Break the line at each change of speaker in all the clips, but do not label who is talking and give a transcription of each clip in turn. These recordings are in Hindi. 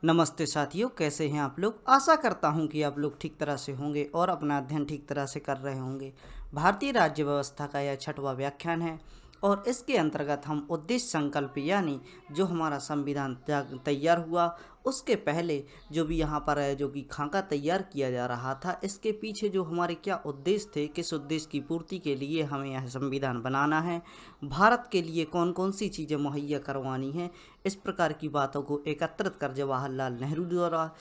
नमस्ते साथियों, कैसे हैं आप लोग। आशा करता हूं कि आप लोग ठीक तरह से होंगे और अपना अध्ययन ठीक तरह से कर रहे होंगे। भारतीय राज्य व्यवस्था का यह 6वां व्याख्यान है और इसके अंतर्गत हम उद्देश्य संकल्प यानी जो हमारा संविधान तैयार हुआ उसके पहले जो भी यहाँ पर है, जो कि खाका तैयार किया जा रहा था, इसके पीछे जो हमारे क्या उद्देश्य थे, किस उद्देश्य की पूर्ति के लिए हमें यह संविधान बनाना है, भारत के लिए कौन कौन सी चीज़ें मुहैया करवानी हैं, इस प्रकार की बातों को एकत्रित कर जवाहरलाल नेहरू द्वारा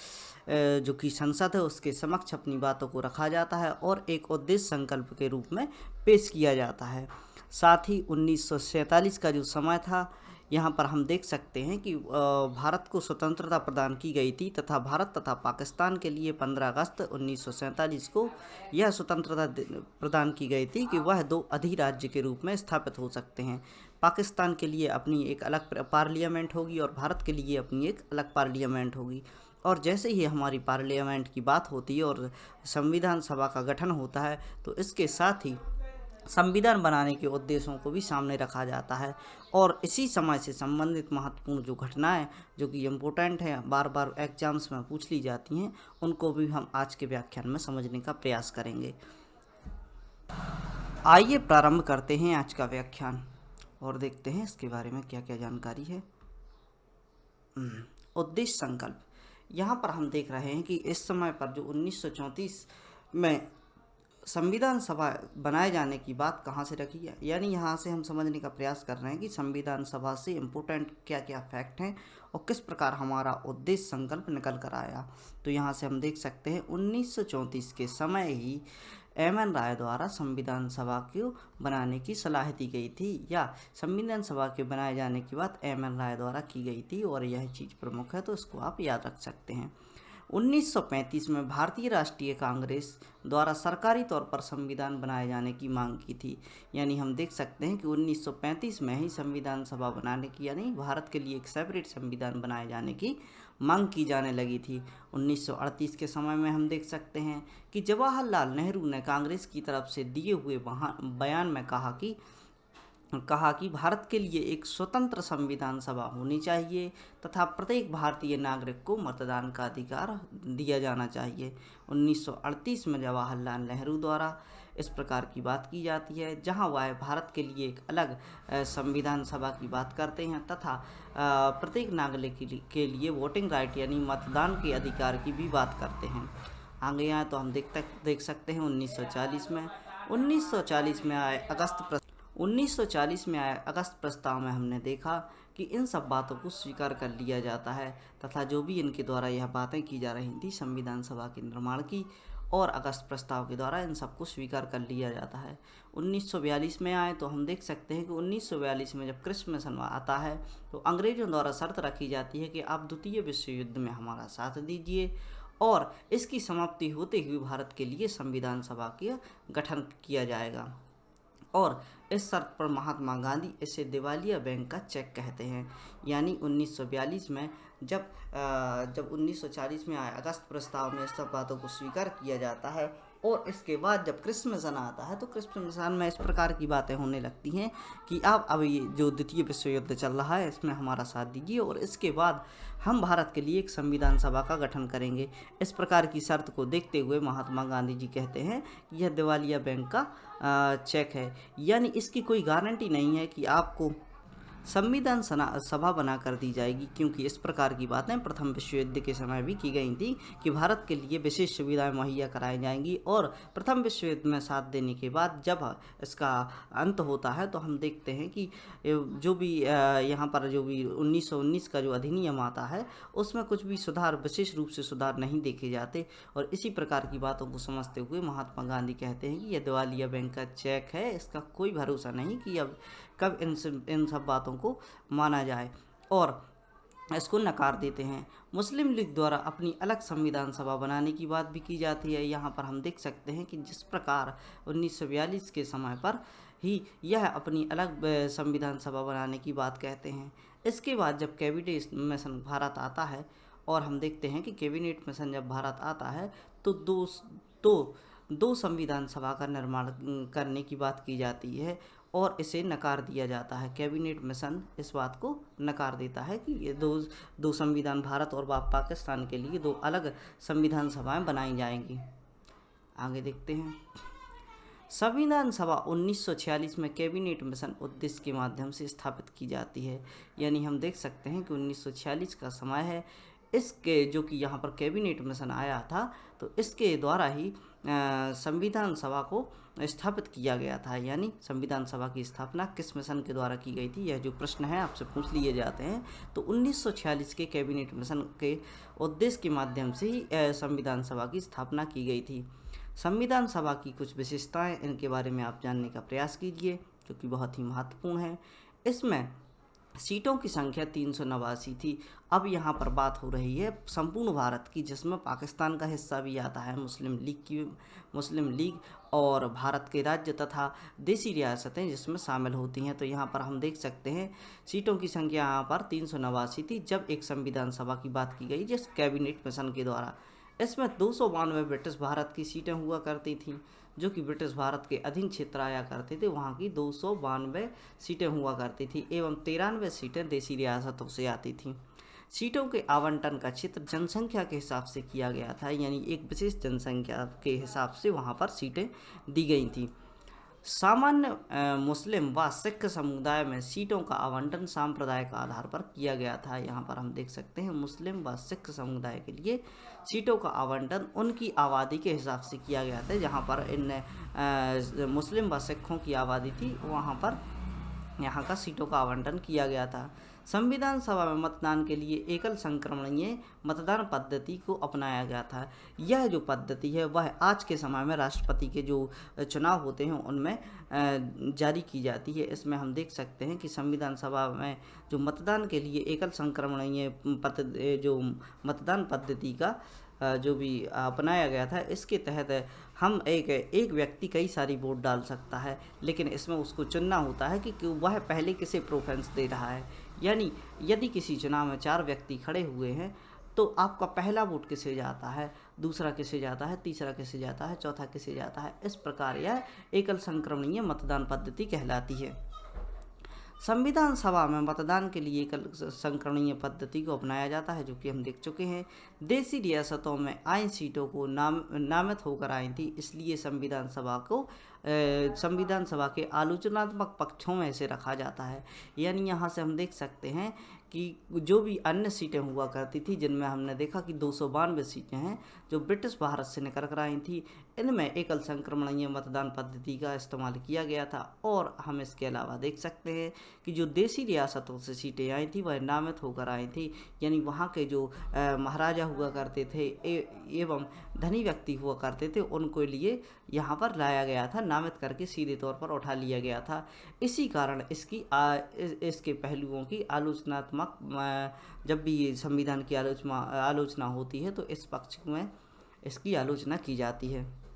जो कि संसद है उसके समक्ष अपनी बातों को रखा जाता है और एक उद्देश्य संकल्प के रूप में पेश किया जाता है। साथ ही 1947 का जो समय था, यहाँ पर हम देख सकते हैं कि भारत को स्वतंत्रता प्रदान की गई थी तथा भारत तथा पाकिस्तान के लिए 15 अगस्त 1947 को यह स्वतंत्रता प्रदान की गई थी कि वह दो अधिराज्य के रूप में स्थापित हो सकते हैं। पाकिस्तान के लिए अपनी एक अलग पार्लियामेंट होगी और भारत के लिए अपनी एक अलग पार्लियामेंट होगी। और जैसे ही हमारी पार्लियामेंट की बात होती है और संविधान सभा का गठन होता है तो इसके साथ ही संविधान बनाने के उद्देश्यों को भी सामने रखा जाता है और इसी समय से संबंधित महत्वपूर्ण जो घटनाएं जो कि इम्पोर्टेंट हैं, बार बार एग्जाम्स में पूछ ली जाती हैं, उनको भी हम आज के व्याख्यान में समझने का प्रयास करेंगे। आइए प्रारंभ करते हैं आज का व्याख्यान और देखते हैं इसके बारे में क्या क्या जानकारी है। उद्देश्य संकल्प। यहाँ पर हम देख रहे हैं कि इस समय पर जो 1934 में संविधान सभा बनाए जाने की बात कहाँ से रखी है, यानी यहाँ से हम समझने का प्रयास कर रहे हैं कि संविधान सभा से इम्पोर्टेंट क्या क्या फैक्ट हैं और किस प्रकार हमारा उद्देश्य संकल्प निकल कर आया। तो यहाँ से हम देख सकते हैं 1934 के समय ही एम.एन. राय द्वारा संविधान सभा को बनाने की सलाह दी गई थी, या संविधान सभा के बनाए जाने की बात एम.एन. राय द्वारा की गई थी और यह चीज़ प्रमुख है, तो इसको आप याद रख सकते हैं। 1935 में भारतीय राष्ट्रीय कांग्रेस द्वारा सरकारी तौर पर संविधान बनाए जाने की मांग की थी, यानी हम देख सकते हैं कि 1935 में ही संविधान सभा बनाने की, यानी भारत के लिए एक सेपरेट संविधान बनाए जाने की मांग की जाने लगी थी। 1938 के समय में हम देख सकते हैं कि जवाहरलाल नेहरू ने कांग्रेस की तरफ से दिए हुए बयान में कहा कि भारत के लिए एक स्वतंत्र संविधान सभा होनी चाहिए तथा प्रत्येक भारतीय नागरिक को मतदान का अधिकार दिया जाना चाहिए। 1938 में जवाहरलाल नेहरू द्वारा इस प्रकार की बात की जाती है, जहां वह भारत के लिए एक अलग संविधान सभा की बात करते हैं तथा प्रत्येक नागरिक के लिए वोटिंग राइट यानी मतदान के अधिकार की भी बात करते हैं। आगे आए तो हम देख सकते हैं 1940 में आए अगस्त प्रस्ताव में हमने देखा कि इन सब बातों को स्वीकार कर लिया जाता है तथा जो भी इनके द्वारा यह बातें की जा रही थी संविधान सभा के निर्माण की और अगस्त प्रस्ताव के द्वारा इन सबको स्वीकार कर लिया जाता है। 1942 में आए तो हम देख सकते हैं कि 1942 में जब क्रिप्स मिशन आता है तो अंग्रेजों द्वारा शर्त रखी जाती है कि आप द्वितीय विश्व युद्ध में हमारा साथ दीजिए और इसकी समाप्ति होते हुए भारत के लिए संविधान सभा का गठन किया जाएगा। और इस शर्त पर महात्मा गांधी इसे दिवालिया बैंक का चेक कहते हैं, यानी 1942 में जब 1940 में आए अगस्त प्रस्ताव में इस सब बातों को स्वीकार किया जाता है और इसके बाद जब क्रिप्स मिशन आता है तो क्रिप्स मिशन में इस प्रकार की बातें होने लगती हैं कि आप अब ये जो द्वितीय विश्व युद्ध चल रहा है इसमें हमारा साथ दीजिए और इसके बाद हम भारत के लिए एक संविधान सभा का गठन करेंगे। इस प्रकार की शर्त को देखते हुए महात्मा गांधी जी कहते हैं कि यह दिवालिया बैंक का चेक है, यानी इसकी कोई गारंटी नहीं है कि आपको संविधान सभा बना कर दी जाएगी, क्योंकि इस प्रकार की बातें प्रथम विश्व युद्ध के समय भी की गई थी कि भारत के लिए विशेष सुविधाएं मुहैया कराई जाएंगी और प्रथम विश्व युद्ध में साथ देने के बाद जब इसका अंत होता है तो हम देखते हैं कि जो भी यहाँ पर जो भी 1919 का जो अधिनियम आता है उसमें कुछ भी सुधार, विशेष रूप से सुधार नहीं देखे जाते और इसी प्रकार की बातों को समझते हुए महात्मा गांधी कहते हैं कि यह दिवालिया बैंक का चेक है, इसका कोई भरोसा नहीं कि अब कब इन सब बातों को माना जाए और इसको नकार देते हैं। मुस्लिम लीग द्वारा अपनी अलग संविधान सभा बनाने की बात भी की जाती है। यहाँ पर हम देख सकते हैं कि जिस प्रकार 1942 के समय पर ही यह अपनी अलग संविधान सभा बनाने की बात कहते हैं। इसके बाद जब कैबिनेट मिशन भारत आता है और हम देखते हैं कि कैबिनेट मिशन जब भारत आता है तो दो संविधान सभा का निर्माण करने की बात की जाती है और इसे नकार दिया जाता है। कैबिनेट मिशन इस बात को नकार देता है कि ये दो संविधान, भारत और पाकिस्तान के लिए दो अलग संविधान सभाएं बनाई जाएंगी। आगे देखते हैं। संविधान सभा 1946 में कैबिनेट मिशन उद्देश्य के माध्यम से स्थापित की जाती है। यानी हम देख सकते हैं कि 1946 का समय है, इसके जो कि यहाँ पर कैबिनेट मिशन आया था, तो इसके द्वारा ही संविधान सभा को स्थापित किया गया था। यानी संविधान सभा की स्थापना किस मिशन के द्वारा की गई थी, यह जो प्रश्न है आपसे पूछ लिए जाते हैं। तो 1946 के कैबिनेट मिशन के उद्देश्य के माध्यम से ही संविधान सभा की स्थापना की गई थी। संविधान सभा की कुछ विशेषताएं, इनके बारे में आप जानने का प्रयास कीजिए, जो कि बहुत ही महत्वपूर्ण है। इसमें सीटों की संख्या 389 थी। अब यहाँ पर बात हो रही है संपूर्ण भारत की, जिसमें पाकिस्तान का हिस्सा भी आता है, मुस्लिम लीग और भारत के राज्य तथा देसी रियासतें जिसमें शामिल होती हैं। तो यहाँ पर हम देख सकते हैं सीटों की संख्या यहाँ पर 389 थी जब एक संविधान सभा की बात की गई जिस कैबिनेट मिशन के द्वारा। इसमें 292 ब्रिटिश भारत की सीटें हुआ करती थीं, जो कि ब्रिटिश भारत के अधीन क्षेत्र आया करते थे, वहाँ की 292 सीटें हुआ करती थी एवं 93 सीटें देसी रियासतों से आती थीं। सीटों के आवंटन का क्षेत्र जनसंख्या के हिसाब से किया गया था, यानी एक विशेष जनसंख्या के हिसाब से वहाँ पर सीटें दी गई थीं। सामान्य मुस्लिम व सिख समुदाय में सीटों का आवंटन सांप्रदायिक आधार पर किया गया था। यहाँ पर हम देख सकते हैं मुस्लिम व सिख समुदाय के लिए सीटों का आवंटन उनकी आबादी के हिसाब से किया गया था। जहाँ पर इन मुस्लिम व सिखों की आबादी थी, वहाँ पर यहाँ का सीटों का आवंटन किया गया था। संविधान सभा में मतदान के लिए एकल संक्रमणीय मतदान पद्धति को अपनाया गया था। यह जो पद्धति है वह आज के समय में राष्ट्रपति के जो चुनाव होते हैं उनमें जारी की जाती है। इसमें हम देख सकते हैं कि संविधान सभा में जो मतदान के लिए एकल संक्रमणीय जो मतदान पद्धति का जो भी अपनाया गया था, इसके तहत हम एक व्यक्ति कई सारी वोट डाल सकता है, लेकिन इसमें उसको चुनना होता है कि वह पहले किसे प्रेफरेंस दे रहा है। यानी यदि किसी चुनाव में 4 व्यक्ति खड़े हुए हैं तो आपका पहला वोट किसे जाता है, दूसरा किसे जाता है, तीसरा किसे जाता है, चौथा किसे जाता है। इस प्रकार यह एकल संक्रमणीय मतदान पद्धति कहलाती है। संविधान सभा में मतदान के लिए एकल संक्रमणीय पद्धति को अपनाया जाता है, जो कि हम देख चुके हैं। देसी रियासतों में आई सीटों को नामित होकर आई थी, इसलिए संविधान सभा के आलोचनात्मक पक्षों में से रखा जाता है। यानी यहाँ से हम देख सकते हैं कि जो भी अन्य सीटें हुआ करती थी, जिनमें हमने देखा कि 292 सीटें हैं जो ब्रिटिश भारत से निकल कर आई थी, इनमें एकल संक्रमणीय मतदान पद्धति का इस्तेमाल किया गया था। और हम इसके अलावा देख सकते हैं कि जो देसी रियासतों से सीटें आई थी वह नामित होकर आई थी। यानी वहाँ के जो महाराजा हुआ करते थे एवं धनी व्यक्ति हुआ करते थे, उनको लिए यहाँ पर लाया गया था, नामित करके सीधे तौर पर उठा लिया गया था। इसी कारण इसके पहलुओं की आलोचनात्मक जब भी संविधान की आलोचना होती है तो इस पक्ष में इसकी आलोचना की जाती है।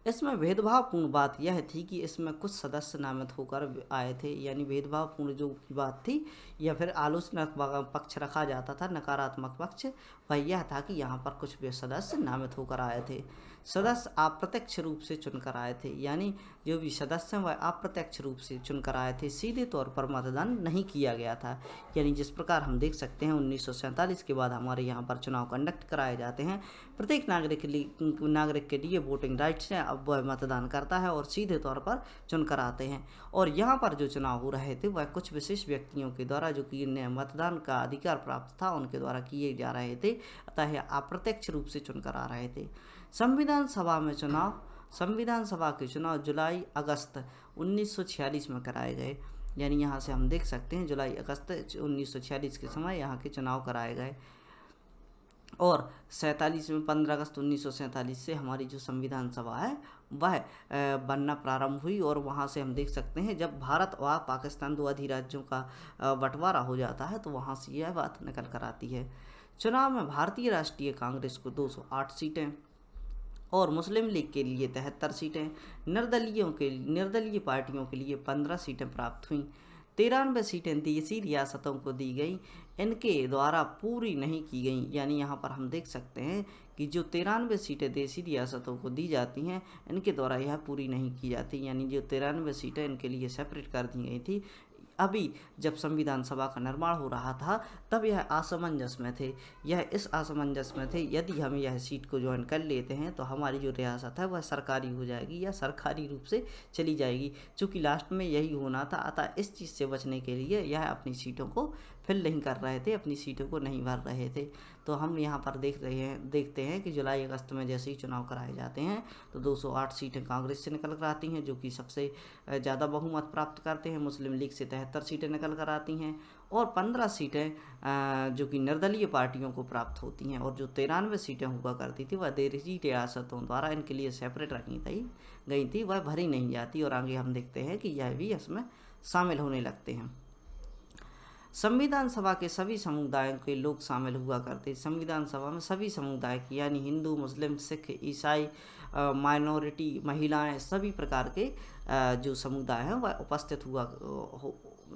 इसमें भेदभावपूर्ण बात यह थी कि इसमें कुछ सदस्य नामित होकर आए थे। यानी भेदभावपूर्ण जो की बात थी या फिर आलोचनात्मक पक्ष रखा जाता था, नकारात्मक पक्ष वह यह था कि यहाँ पर कुछ भी सदस्य नामित होकर आए थे। सदस्य अप्रत्यक्ष रूप से चुनकर आए थे, यानी जो भी सदस्य हैं वह अप्रत्यक्ष रूप से चुनकर आए थे, सीधे तौर पर मतदान नहीं किया गया था। यानी जिस प्रकार हम देख सकते हैं 1947 के बाद हमारे यहाँ पर चुनाव कंडक्ट कराए जाते हैं, प्रत्येक नागरिक के लिए वोटिंग राइट्स हैं, अब वह मतदान करता है और सीधे तौर पर चुनकर आते हैं। और यहाँ पर जो चुनाव हो रहे थे वह कुछ विशेष व्यक्तियों के द्वारा, जो कि इन्हें मतदान का अधिकार प्राप्त था, उनके द्वारा किए जा रहे थे, अतः अप्रत्यक्ष रूप से चुनकर आ रहे थे। संविधान सभा के चुनाव जुलाई अगस्त 1946 में कराए गए। यानी यहाँ से हम देख सकते हैं जुलाई अगस्त 1946 के समय यहाँ के चुनाव कराए गए। और 15 अगस्त 1947 से हमारी जो संविधान सभा है वह बनना प्रारंभ हुई। और वहाँ से हम देख सकते हैं जब भारत व पाकिस्तान 2 अधिराज्यों का बंटवारा हो जाता है तो वहाँ से यह बात निकल कर आती है। चुनाव में भारतीय राष्ट्रीय कांग्रेस को 208 सीटें और मुस्लिम लीग के लिए 73 सीटें, निर्दलीय पार्टियों के लिए 15 सीटें प्राप्त हुईं। 93 सीटें देसी रियासतों को दी गई, इनके द्वारा पूरी नहीं की गई। यानी यहाँ पर हम देख सकते हैं कि जो 93 सीटें देसी रियासतों को दी जाती हैं, इनके द्वारा यह पूरी नहीं की जाती। यानी जो 93 सीटें इनके लिए सेपरेट कर दी गई थी। अभी जब संविधान सभा का निर्माण हो रहा था तब यह असमंजस में थे, यह इस असमंजस में थे यदि हम यह सीट को ज्वाइन कर लेते हैं तो हमारी जो रियासत है वह सरकारी हो जाएगी या सरकारी रूप से चली जाएगी। चूँकि लास्ट में यही होना था, अतः इस चीज़ से बचने के लिए यह अपनी सीटों को फिल नहीं कर रहे थे, अपनी सीटों को नहीं भर रहे थे। तो हम यहाँ पर देखते हैं कि जुलाई अगस्त में जैसे ही चुनाव कराए जाते हैं तो 208 सीटें कांग्रेस से निकल कर आती हैं, जो कि सबसे ज़्यादा बहुमत प्राप्त करते हैं। मुस्लिम लीग से 73 सीटें निकल कर आती हैं और 15 सीटें जो कि निर्दलीय पार्टियों को प्राप्त होती हैं। और जो 93 सीटें हुआ करती थी वह देसी रियासतों द्वारा इनके लिए सेपरेट रखी गई थी, वह भरी नहीं जाती। और आगे हम देखते हैं कि यह भी इसमें शामिल होने लगते हैं। संविधान सभा के सभी समुदायों के लोग शामिल हुआ करते। संविधान सभा में सभी समुदाय की यानी हिंदू, मुस्लिम, सिख, ईसाई, माइनॉरिटी, महिलाएं, सभी प्रकार के जो समुदाय हैं वह उपस्थित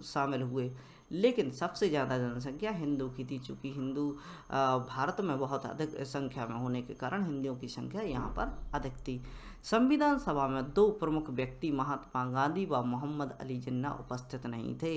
शामिल हुए। लेकिन सबसे ज़्यादा जनसंख्या हिंदू की थी। चूँकि हिंदू भारत में बहुत अधिक संख्या में होने के कारण हिंदुओं की संख्या यहाँ पर अधिक थी। संविधान सभा में 2 प्रमुख व्यक्ति महात्मा गांधी व मोहम्मद अली जिन्ना उपस्थित नहीं थे।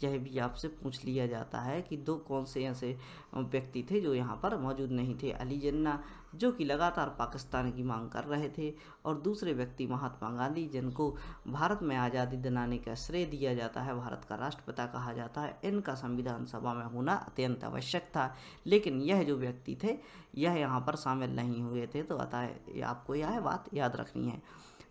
यह भी आपसे पूछ लिया जाता है कि 2 कौन से ऐसे व्यक्ति थे जो यहाँ पर मौजूद नहीं थे। अली जिन्ना जो कि लगातार पाकिस्तान की मांग कर रहे थे, और दूसरे व्यक्ति महात्मा गांधी जिनको भारत में आज़ादी दिलाने का श्रेय दिया जाता है, भारत का राष्ट्रपिता कहा जाता है। इनका संविधान सभा में होना अत्यंत आवश्यक था, लेकिन यह जो व्यक्ति थे यह यहाँ पर शामिल नहीं हुए थे। तो अतः आपको यह बात याद रखनी है।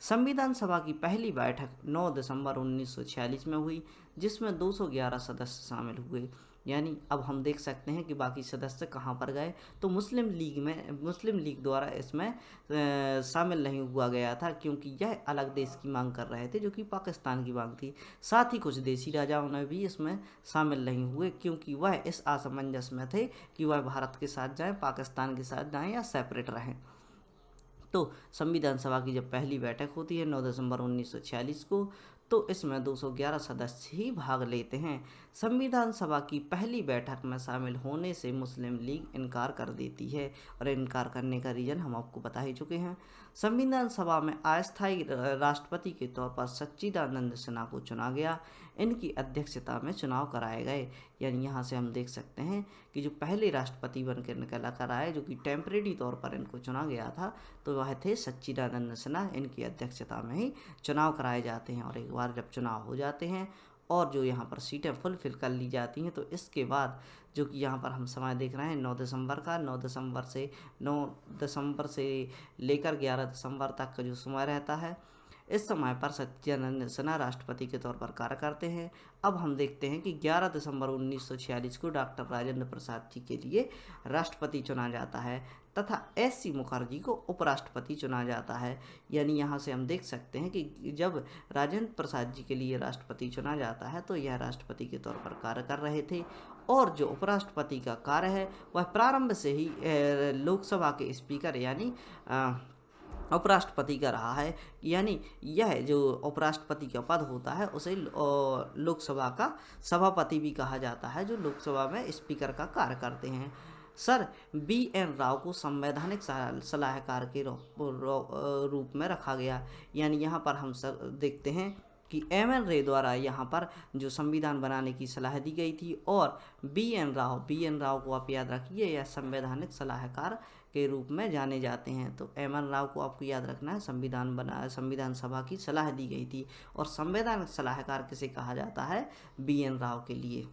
संविधान सभा की पहली बैठक 9 दिसंबर 1946 में हुई, जिसमें 211 सदस्य शामिल हुए। यानी अब हम देख सकते हैं कि बाकी सदस्य कहाँ पर गए, तो मुस्लिम लीग द्वारा इसमें शामिल नहीं हुआ गया था, क्योंकि यह अलग देश की मांग कर रहे थे जो कि पाकिस्तान की मांग थी। साथ ही कुछ देसी राजाओं ने भी इसमें शामिल नहीं हुए, क्योंकि वह इस असमंजस में थे कि वह भारत के साथ जाएं, पाकिस्तान के साथ जाएं या सेपरेट रहें। तो संविधान सभा की जब पहली बैठक होती है 9 दिसंबर 1946 को, तो इसमें 211 सदस्य ही भाग लेते हैं। संविधान सभा की पहली बैठक में शामिल होने से मुस्लिम लीग इनकार कर देती है, और इनकार करने का रीज़न हम आपको बता ही चुके हैं। संविधान सभा में अस्थायी राष्ट्रपति के तौर पर सच्चिदानंद सिन्हा को चुना गया। इनकी अध्यक्षता में चुनाव कराए गए। यानी यहाँ से हम देख सकते हैं कि जो पहले राष्ट्रपति बनकर निकला कर आए, जो कि टेम्परेरी तौर पर इनको चुना गया था, तो वह थे सच्चिदानंद सिन्हा। इनकी अध्यक्षता में ही चुनाव कराए जाते हैं, और एक बार जब चुनाव हो जाते हैं और जो यहाँ पर सीटें फुलफिल कर ली जाती हैं, तो इसके बाद जो कि यहाँ पर हम समय देख रहे हैं 9 दिसंबर का, 9 दिसंबर से लेकर 11 दिसंबर तक का जो समय रहता है, इस समय पर सच्चिदानंद सिन्हा राष्ट्रपति के तौर पर कार्य करते हैं। अब हम देखते हैं कि 11 दिसंबर 1946 को डॉक्टर राजेंद्र प्रसाद जी के लिए राष्ट्रपति चुना जाता है, तथा एस.सी. मुखर्जी को उपराष्ट्रपति चुना जाता है। यानी यहाँ से हम देख सकते हैं कि जब राजेंद्र प्रसाद जी के लिए राष्ट्रपति चुना जाता है तो यह राष्ट्रपति के तौर पर कार्य कर रहे थे, और जो उपराष्ट्रपति का कार्य है वह प्रारंभ से ही लोकसभा के स्पीकर यानी उपराष्ट्रपति का रहा है। यानी यह जो उपराष्ट्रपति का पद होता है उसे लोकसभा का सभापति भी कहा जाता है, जो लोकसभा में स्पीकर का कार्य करते हैं। Sir B.N. राव को संवैधानिक सलाहकार के रूप में रखा गया। यानी यहाँ पर हम सर देखते हैं कि M.N. रे द्वारा यहाँ पर जो संविधान बनाने की सलाह दी गई थी, और B.N. राव को आप याद रखिए, यह संवैधानिक सलाहकार के रूप में जाने जाते हैं। तो M.N. राव को आपको याद रखना है, संविधान सभा की सलाह दी गई थी, और संवैधानिक सलाहकार किसे कहा जाता है? B.N. राव के लिए।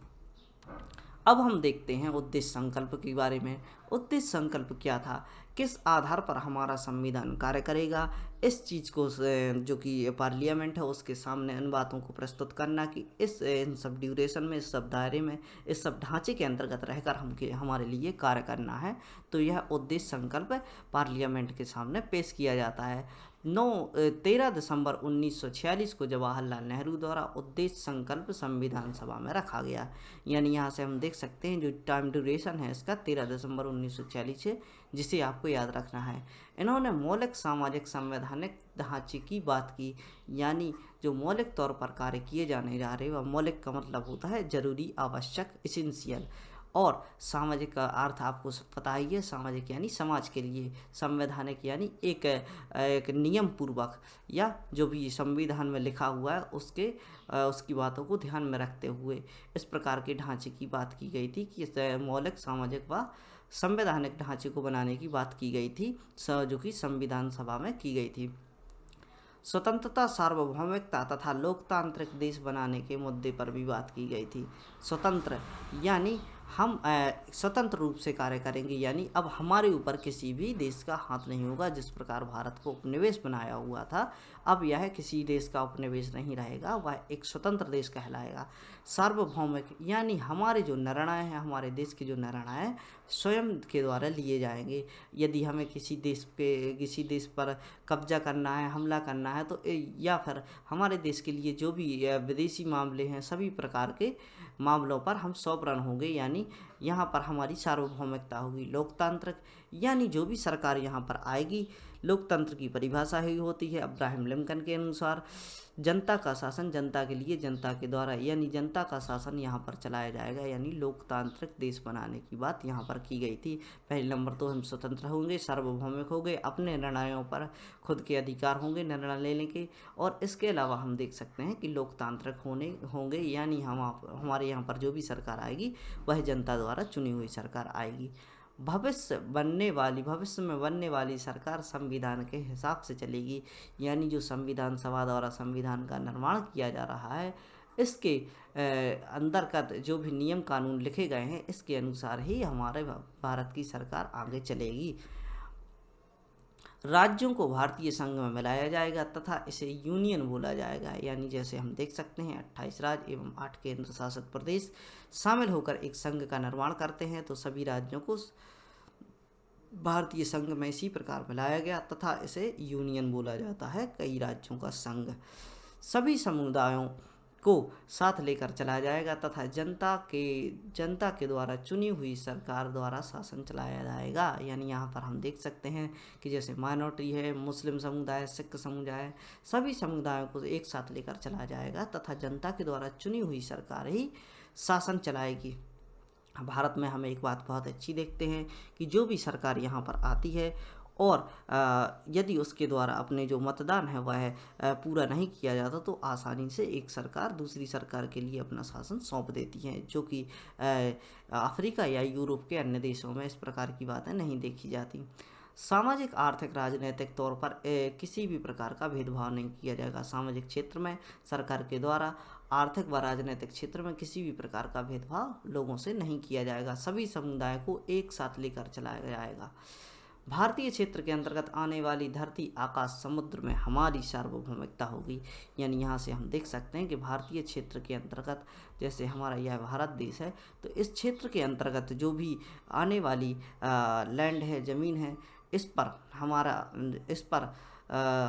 अब हम देखते हैं उद्देश्य संकल्प के बारे में। उद्देश्य संकल्प क्या था, किस आधार पर हमारा संविधान कार्य करेगा, इस चीज़ को जो कि पार्लियामेंट है उसके सामने इन बातों को प्रस्तुत करना कि इन सब ड्यूरेशन में, इस सब दायरे में, इस सब ढांचे के अंतर्गत रहकर हमारे लिए कार्य करना है। तो यह उद्देश्य संकल्प पार्लियामेंट के सामने पेश किया जाता है। 13 दिसंबर 1946 को जवाहरलाल नेहरू द्वारा उद्देश्य संकल्प संविधान सभा में रखा गया। यानी यहाँ से हम देख सकते हैं जो टाइम ड्यूरेशन है इसका 13 दिसंबर 1946 है, जिसे आपको याद रखना है। इन्होंने मौलिक सामाजिक संवैधानिक ढांचे की बात की, यानी जो मौलिक तौर पर कार्य किए जाने जा रहे वह मौलिक का मतलब होता है जरूरी, आवश्यक, इसेंशियल, और सामाजिक का अर्थ आपको पता ही है, सामाजिक यानी समाज के लिए, संवैधानिक यानी एक नियम पूर्वक या जो भी संविधान में लिखा हुआ है उसकी बातों को ध्यान में रखते हुए इस प्रकार के ढांचे की बात की गई थी कि मौलिक सामाजिक व संवैधानिक ढांचे को बनाने की बात की गई थी, जो कि संविधान सभा में की गई थी। स्वतंत्रता, सार्वभौमिकता तथा लोकतांत्रिक देश बनाने के मुद्दे पर भी बात की गई थी। स्वतंत्र यानी हम स्वतंत्र रूप से कार्य करेंगे, यानी अब हमारे ऊपर किसी भी देश का हाथ नहीं होगा। जिस प्रकार भारत को उपनिवेश बनाया हुआ था, अब यह किसी देश का उपनिवेश नहीं रहेगा, वह एक स्वतंत्र देश कहलाएगा। सार्वभौमिक यानी हमारे जो निर्णय हैं, हमारे देश के जो निर्णय हैं स्वयं के द्वारा लिए जाएंगे। यदि हमें किसी देश पर कब्जा करना है, हमला करना है, तो या फिर हमारे देश के लिए जो भी विदेशी मामले हैं, सभी प्रकार के मामलों पर हम सॉवरन होंगे, यानी यहाँ पर हमारी सार्वभौमिकता होगी। लोकतांत्रिक यानी जो भी सरकार यहाँ पर आएगी, लोकतंत्र की परिभाषा ही होती है अब्राहम लिंकन के अनुसार, जनता का शासन जनता के लिए, जनता के द्वारा, यानी जनता का शासन यहाँ पर चलाया जाएगा, यानी लोकतांत्रिक देश बनाने की बात यहाँ पर की गई थी। पहले नंबर तो हम स्वतंत्र होंगे, सार्वभौमिक होंगे, अपने निर्णयों पर खुद के अधिकार होंगे निर्णय लेने के, और इसके अलावा हम देख सकते हैं कि लोकतांत्रिक होंगे, यानी हमारे यहाँ पर जो भी सरकार आएगी वह जनता द्वारा चुनी हुई सरकार आएगी। भविष्य में बनने वाली सरकार संविधान के हिसाब से चलेगी, यानी जो संविधान सभा द्वारा संविधान का निर्माण किया जा रहा है, इसके अंतर्गत जो भी नियम कानून लिखे गए हैं इसके अनुसार ही हमारे भारत की सरकार आगे चलेगी। राज्यों को भारतीय संघ में मिलाया जाएगा तथा इसे यूनियन बोला जाएगा, यानी जैसे हम देख सकते हैं 28 राज्य एवं 8 केंद्र शासित प्रदेश शामिल होकर एक संघ का निर्माण करते हैं, तो सभी राज्यों को भारतीय संघ में इसी प्रकार मिलाया गया तथा इसे यूनियन बोला जाता है, कई राज्यों का संघ। सभी समुदायों को साथ लेकर चलाया जाएगा तथा जनता के द्वारा चुनी हुई सरकार द्वारा शासन चलाया जाएगा। यानी यहाँ पर हम देख सकते हैं कि जैसे माइनॉरिटी है, मुस्लिम समुदाय, सिख समुदाय, सभी समुदायों को एक साथ लेकर चलाया जाएगा तथा जनता के द्वारा चुनी हुई सरकार ही शासन चलाएगी। भारत में हम एक बात बहुत अच्छी देखते हैं कि जो भी सरकार यहाँ पर आती है और यदि उसके द्वारा अपने जो मतदान है वह पूरा नहीं किया जाता, तो आसानी से एक सरकार दूसरी सरकार के लिए अपना शासन सौंप देती है, जो कि अफ्रीका या यूरोप के अन्य देशों में इस प्रकार की बातें नहीं देखी जाती। सामाजिक, आर्थिक, राजनीतिक तौर पर किसी भी प्रकार का भेदभाव नहीं किया जाएगा। सामाजिक क्षेत्र में सरकार के द्वारा आर्थिक व राजनीतिक क्षेत्र में किसी भी प्रकार का भेदभाव लोगों से नहीं किया जाएगा। सभी समुदाय को एक साथ लेकर चलाया जाएगा। भारतीय क्षेत्र के अंतर्गत आने वाली धरती, आकाश, समुद्र में हमारी सार्वभौमिकता होगी। यानी यहाँ से हम देख सकते हैं कि भारतीय क्षेत्र के अंतर्गत, जैसे हमारा यह भारत देश है, तो इस क्षेत्र के अंतर्गत जो भी आने वाली लैंड है, ज़मीन है, इस पर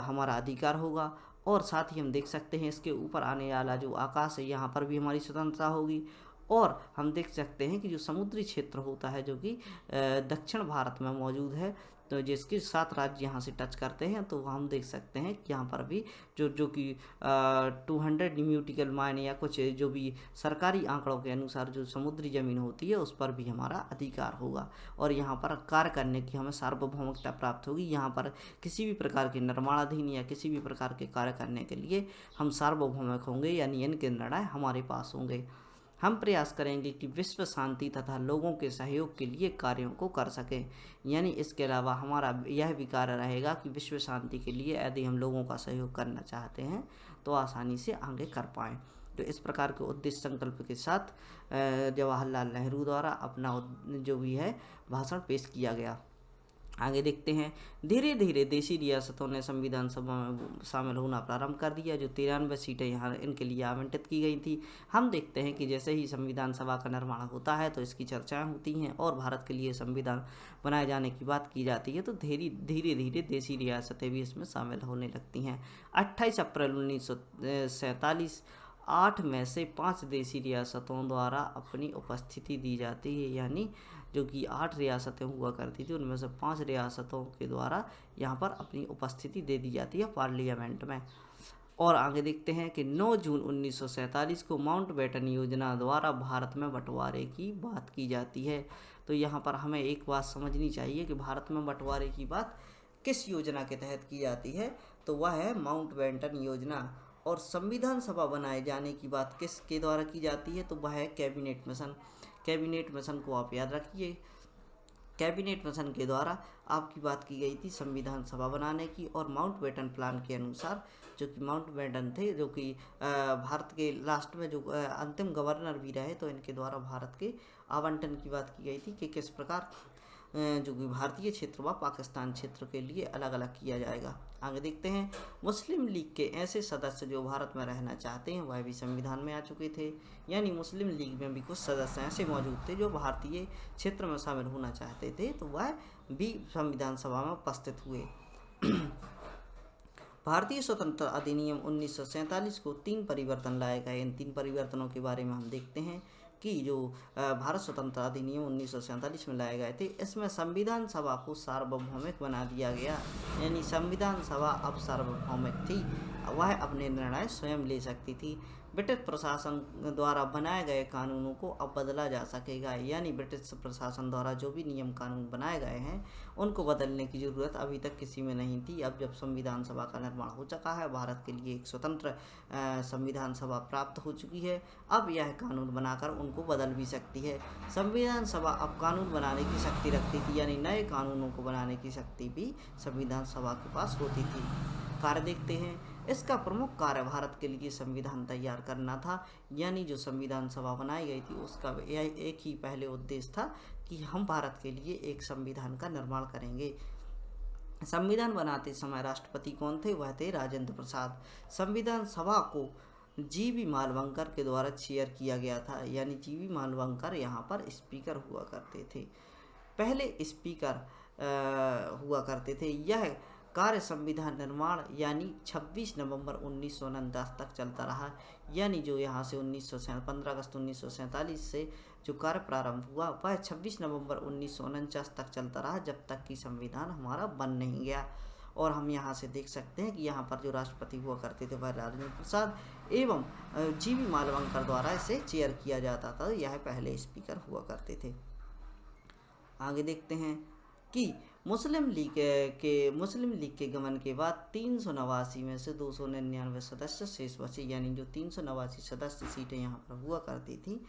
हमारा अधिकार होगा। और साथ ही हम देख सकते हैं इसके ऊपर आने वाला जो आकाश है, यहाँ पर भी हमारी स्वतंत्रता होगी। और हम देख सकते हैं कि जो समुद्री क्षेत्र होता है, जो कि दक्षिण भारत में मौजूद है, तो जिसके 7 राज्य यहाँ से टच करते हैं, तो हम देख सकते हैं कि यहाँ पर भी जो कि 200 न्यूटिकल माइन या कुछ जो भी सरकारी आंकड़ों के अनुसार जो समुद्री ज़मीन होती है उस पर भी हमारा अधिकार होगा और यहाँ पर कार्य करने की हमें सार्वभौमिकता प्राप्त होगी। यहाँ पर किसी भी प्रकार के निर्माणाधीन या किसी भी प्रकार के कार्य करने के लिए हम सार्वभौमिक होंगे, यानी इनके निर्णय हमारे पास होंगे। हम प्रयास करेंगे कि विश्व शांति तथा लोगों के सहयोग के लिए कार्यों को कर सकें। यानी इसके अलावा हमारा यह भी कार्य रहेगा कि विश्व शांति के लिए यदि हम लोगों का सहयोग करना चाहते हैं तो आसानी से आगे कर पाएँ। तो इस प्रकार के उद्देश्य संकल्प के साथ जवाहरलाल नेहरू द्वारा अपना जो भी है भाषण पेश किया गया। आगे देखते हैं, धीरे धीरे देशी रियासतों ने संविधान सभा में शामिल होना प्रारंभ कर दिया। जो 93 सीटें यहाँ इनके लिए आवंटित की गई थी। हम देखते हैं कि जैसे ही संविधान सभा का निर्माण होता है तो इसकी चर्चाएं होती हैं और भारत के लिए संविधान बनाए जाने की बात की जाती है, तो धीरे धीरे देशी रियासतें भी इसमें शामिल होने लगती हैं। 28 अप्रैल 1947 8 में से 5 देशी रियासतों द्वारा अपनी उपस्थिति दी जाती है, यानी जो कि 8 रियासतें हुआ करती थी उनमें से 5 रियासतों के द्वारा यहाँ पर अपनी उपस्थिति दे दी जाती है पार्लियामेंट में। और आगे देखते हैं कि 9 जून 1947 को माउंटबेटन योजना द्वारा भारत में बंटवारे की बात की जाती है। तो यहाँ पर हमें एक बात समझनी चाहिए कि भारत में बंटवारे की बात किस योजना के तहत की जाती है, तो वह है माउंटबेटन योजना। और संविधान सभा बनाए जाने की बात किसके द्वारा की जाती है, तो वह है कैबिनेट मिशन। कैबिनेट मिशन को आप याद रखिए। कैबिनेट मिशन के द्वारा आपकी बात की गई थी संविधान सभा बनाने की। और माउंटबेटन प्लान के अनुसार, जो कि माउंटबेटन थे जो कि भारत के लास्ट में जो अंतिम गवर्नर भी रहे, तो इनके द्वारा भारत के आवंटन की बात की गई थी कि किस प्रकार जो कि भारतीय क्षेत्र व पाकिस्तान क्षेत्र के लिए अलग अलग किया जाएगा। आगे देखते हैं, मुस्लिम लीग के ऐसे सदस्य जो भारत में रहना चाहते हैं वह भी संविधान में आ चुके थे, यानी मुस्लिम लीग में भी कुछ सदस्य ऐसे मौजूद थे जो भारतीय क्षेत्र में शामिल होना चाहते थे, तो वह भी संविधान सभा में उपस्थित हुए। भारतीय स्वतंत्रता अधिनियम 1947 को 3 परिवर्तन लाए गए। इन 3 परिवर्तनों के बारे में हम देखते हैं कि जो भारत स्वतंत्रता अधिनियम 1947 में लाए गए थे, इसमें संविधान सभा को सार्वभौमिक बना दिया गया, यानी संविधान सभा अब सार्वभौमिक थी, वह अपने निर्णय स्वयं ले सकती थी। ब्रिटिश प्रशासन द्वारा बनाए गए कानूनों को अब बदला जा सकेगा, यानी ब्रिटिश प्रशासन द्वारा जो भी नियम कानून बनाए गए हैं उनको बदलने की ज़रूरत अभी तक किसी में नहीं थी। अब जब संविधान सभा का निर्माण हो चुका है, भारत के लिए एक स्वतंत्र संविधान सभा प्राप्त हो चुकी है, अब यह कानून बनाकर उनको बदल भी सकती है। संविधान सभा अब कानून बनाने की शक्ति रखती थी, यानी नए कानूनों को बनाने की शक्ति भी संविधान सभा के पास होती थी। कार्य देखते हैं, इसका प्रमुख कार्य भारत के लिए संविधान तैयार करना था, यानी जो संविधान सभा बनाई गई थी उसका एक ही पहले उद्देश्य था कि हम भारत के लिए एक संविधान का निर्माण करेंगे। संविधान बनाते समय राष्ट्रपति कौन थे, वह थे राजेंद्र प्रसाद। संविधान सभा को जीवी मालवंकर के द्वारा चेयर किया गया था, यानी जीवी मालवंकर यहाँ पर स्पीकर हुआ करते थे, पहले स्पीकर हुआ करते थे। यह कार्य संविधान निर्माण यानी 26 नवंबर 1949 तक चलता रहा, यानी जो यहाँ से 15 अगस्त 1947 से जो कार्य प्रारंभ हुआ वह 26 नवंबर 1949 तक चलता रहा, जब तक कि संविधान हमारा बन नहीं गया। और हम यहाँ से देख सकते हैं कि यहाँ पर जो राष्ट्रपति हुआ करते थे वह राजेंद्र प्रसाद एवं जीवी मालवंकर द्वारा इसे चेयर किया जाता था, यह पहले स्पीकर हुआ करते थे। आगे देखते हैं कि मुस्लिम लीग के गमन के बाद 389 में से 299 सदस्य शेष बचे, यानी जो 389 सदस्य सीटें यहाँ पर हुआ करती थी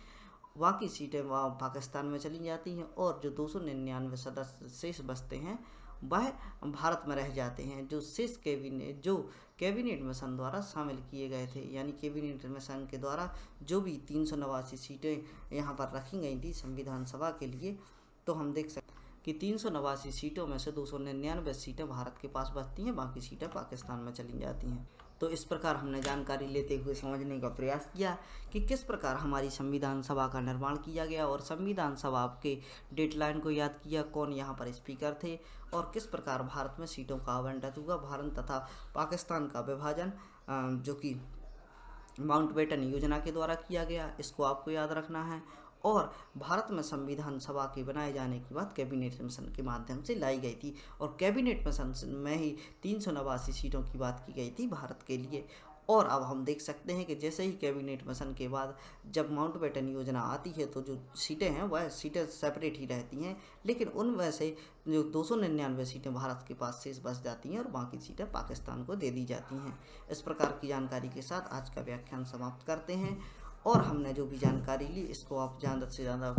बाकी सीटें वहाँ पाकिस्तान में चली जाती हैं, और जो 299 सदस्य शेष बचते हैं वह भारत में रह जाते हैं, जो शेष कैबिनेट मिशन द्वारा शामिल किए गए थे, यानी कैबिनेट मिशन के द्वारा जो भी 389 सीटें यहाँ पर रखी गई थी संविधान सभा के लिए। तो हम देख सकते कि 389 सीटों में से 299 सीटें भारत के पास बचती हैं, बाकी सीटें पाकिस्तान में चली जाती हैं। तो इस प्रकार हमने जानकारी लेते हुए समझने का प्रयास किया कि किस प्रकार हमारी संविधान सभा का निर्माण किया गया, और संविधान सभा के डेडलाइन को याद किया, कौन यहाँ पर स्पीकर थे, और किस प्रकार भारत में सीटों का आवंटन हुआ, भारत तथा पाकिस्तान का विभाजन जो कि माउंटबेटन योजना के द्वारा किया गया, इसको आपको याद रखना है। और भारत में संविधान सभा के बनाए जाने की बात कैबिनेट मिशन के माध्यम से लाई गई थी, और कैबिनेट मिशन में ही 389 सीटों की बात की गई थी भारत के लिए। और अब हम देख सकते हैं कि जैसे ही कैबिनेट मिशन के बाद जब माउंटबेटन योजना आती है तो जो सीटें हैं वह सीटें सेपरेट ही रहती हैं, लेकिन उनमें से जो 299 सीटें भारत के पास शेष बच जाती हैं और बाकी सीटें पाकिस्तान को दे दी जाती हैं। इस प्रकार की जानकारी के साथ आज का व्याख्यान समाप्त करते हैं, और हमने जो भी जानकारी ली इसको आप ज़्यादा से ज़्यादा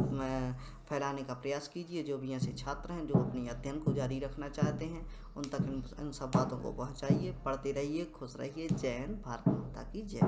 फैलाने का प्रयास कीजिए। जो भी ऐसे छात्र हैं जो अपने अध्ययन को जारी रखना चाहते हैं उन तक इन सब बातों को पहुंचाइए। पढ़ते रहिए, खुश रहिए। जय हिंद, भारत माता की जय।